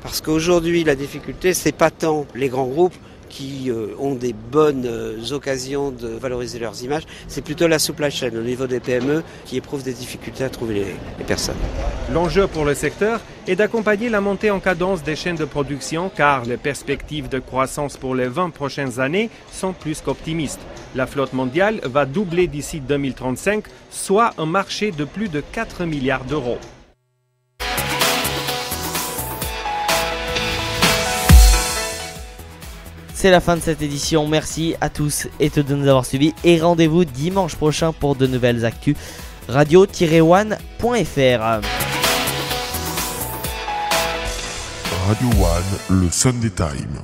Parce qu'aujourd'hui, la difficulté, c'est pas tant les grands groupes qui ont des bonnes occasions de valoriser leurs images, c'est plutôt la supply chain au niveau des PME qui éprouvent des difficultés à trouver les personnes. L'enjeu pour le secteur est d'accompagner la montée en cadence des chaînes de production car les perspectives de croissance pour les 20 prochaines années sont plus qu'optimistes. La flotte mondiale va doubler d'ici 2035, soit un marché de plus de 4 milliards d'euros. C'est la fin de cette édition, merci à tous et toutes de nous avoir suivis et rendez-vous dimanche prochain pour de nouvelles actus radio-one.fr. Radio One, le Sunday Time.